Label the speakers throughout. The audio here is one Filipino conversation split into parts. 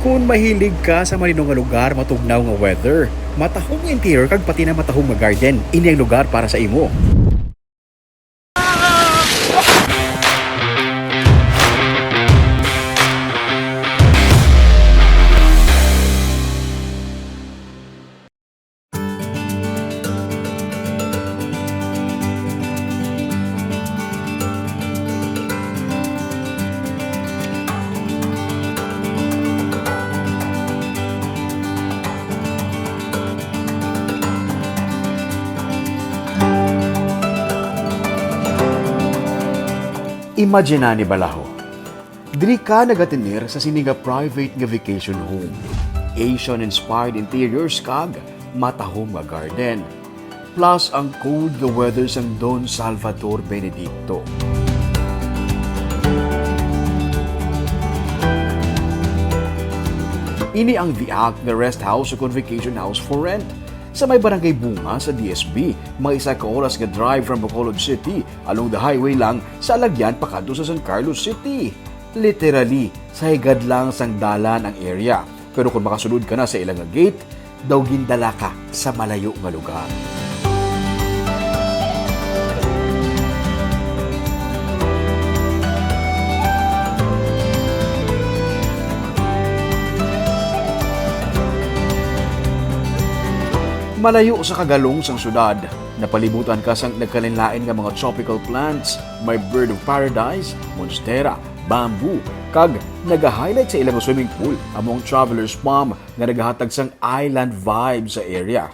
Speaker 1: Kung mahilig ka sa malinong nga lugar, matugnaw nga weather, matahong nga interior kag pati na matahong nga garden, ini ang lugar para sa imo. Imagine ni balaho. Diri ka nagatinir sa sini nga private nga vacation home. Asian-inspired interiors kag matahom nga garden. Plus ang cold nga weather sang Don Salvador Benedicto. Ini ang The Act nga rest house o vacation house for rent. Sa may barangay Bunga sa DSB, may isa ka oras nga drive from Bacolod City along the highway lang sa alagyan pakadto sa San Carlos City. Literally, sa higad lang sang dalan ang area. Pero kung makasulod ka na sa ilang nga gate, daw gindala ka sa malayo nga lugar. Malayo sa kagalong sang syudad, napalibutan ka sang nagkalinlain nga mga tropical plants, may bird of paradise, monstera, bamboo, kag nag-highlight sa ilang swimming pool among traveler's palm nga nagahatag sang island vibe sa area.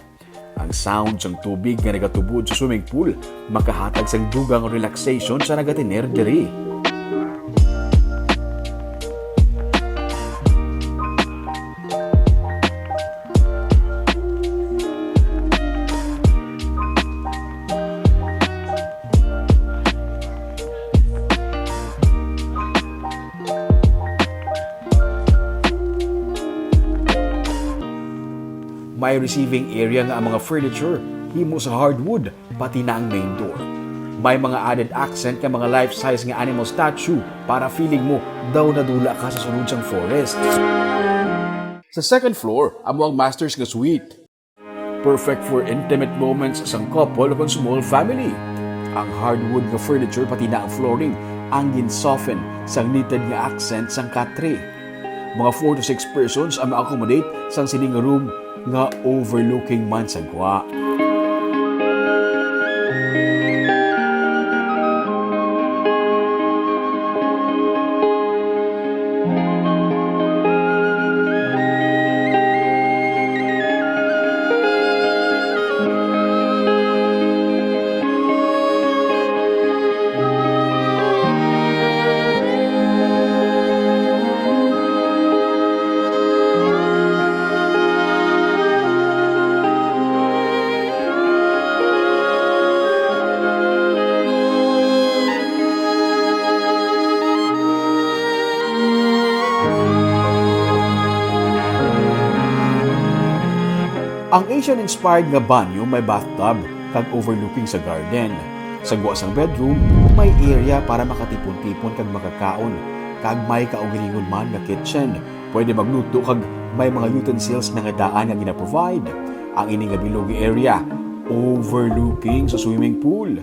Speaker 1: Ang sound sang tubig nga nagatubod sa swimming pool makahatag sang dugang relaxation sa nagatinir diri. May receiving area nga ang mga furniture, himo sa hardwood, pati na ang main door. May mga added accent nga mga life-size nga animal statue para feeling mo daw nadula ka sa sunod sang forest. Sa second floor, amo ang master's nga suite. Perfect for intimate moments sang couple o small family. Ang hardwood nga furniture pati na ang flooring ang gin-soften sang knitted nga accent sang katre. Mga 4 to 6 persons ang ma-accommodate sang sining room nga overlooking man sa gwa. Ang Asian-inspired nga banyo may bathtub kag overlooking sa garden. Sa guwa sang bedroom, may area para makatipon-tipon kag makakaon. Kag may kaugalingon man nga kitchen. Pwede magluto kag may mga utensils na nga daan nga gina-provide. Ang ini nga bilog area, overlooking sa swimming pool.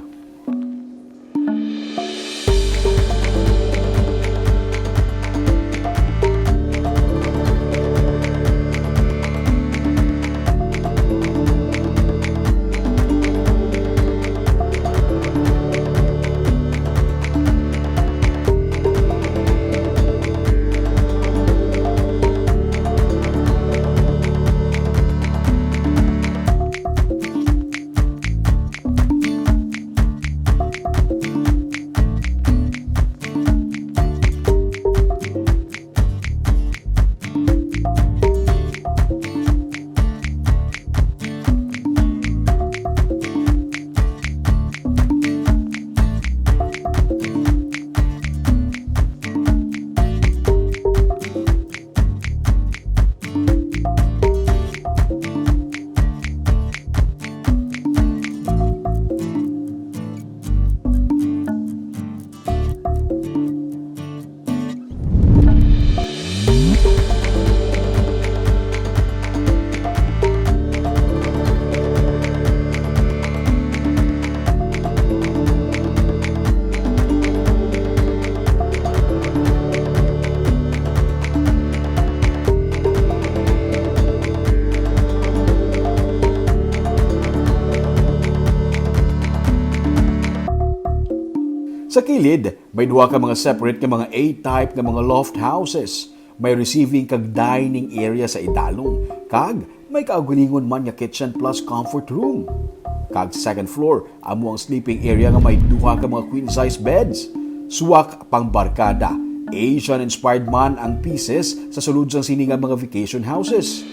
Speaker 1: Sa kilid, may duha ka mga separate nga mga A-type nga mga loft houses. May receiving kag dining area sa idalong, kag may kaugalingon man nga kitchen plus comfort room. Kag second floor, amo ang sleeping area nga may duha ka mga queen-size beds. Suwak pang barkada, Asian-inspired man ang pieces sa sulod sang sini nga mga vacation houses.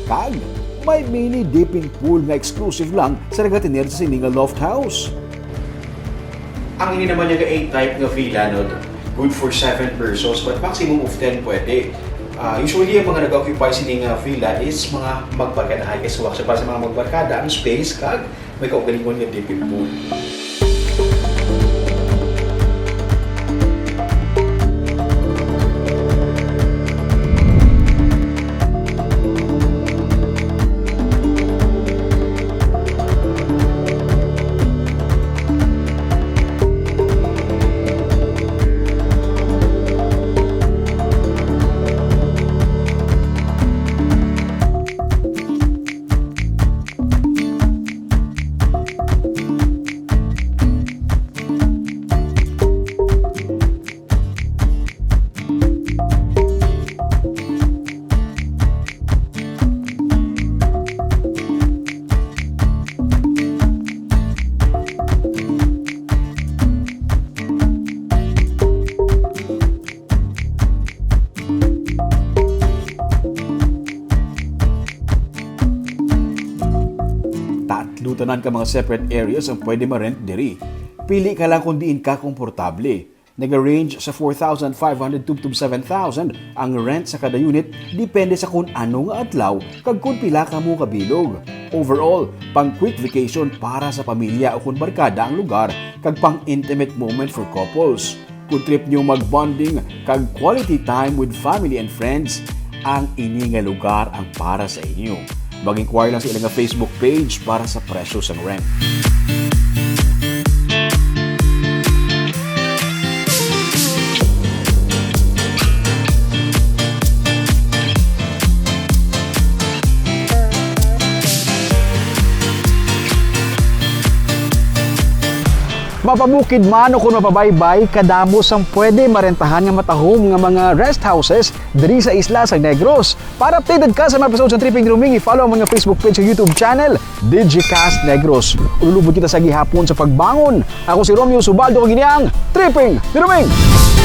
Speaker 1: Kag may mini dipping pool nga exclusive lang sa nagatiner sa sini nga loft house. Ang ini naman yung 8-type nga villa, no, good for 7 persons, but maximum of 10 pwede. Usually, ang mga nag-occupy sining villa is mga magbarkadahay. Kasi so, para sa mga magbarkada, ang space, kag may kaugalingon nga dipping pool. Tanan ka mga separate areas ang pwede ma-rent diri. Pili ka lang kung diin ka komportable. Nag-range sa 4,500 to 7,000 ang rent sa kada unit, depende sa kung ano nga adlaw kag kung pila ka mo kabilog. Overall, pang quick vacation para sa pamilya o kung barkada ang lugar kag pang intimate moment for couples. Kung trip nyo mag-bonding kag quality time with family and friends, ang ini nga lugar ang para sa inyo. Mag-inquire lang sa ilang Facebook page para sa presyo sa rent. Mapabukid man o kung mapabaybay, kadamos ang pwede marentahan nga matahom nga mga rest houses diri sa isla sa Negros. Para updated ka sa mga episodes ng Tripping Ruming, i-follow ang mga Facebook page sa YouTube channel, Digicast Negros. Ululubod kita sa gihapon sa pagbangon. Ako si Romeo Subaldo, kaginiang Tripping Ruming!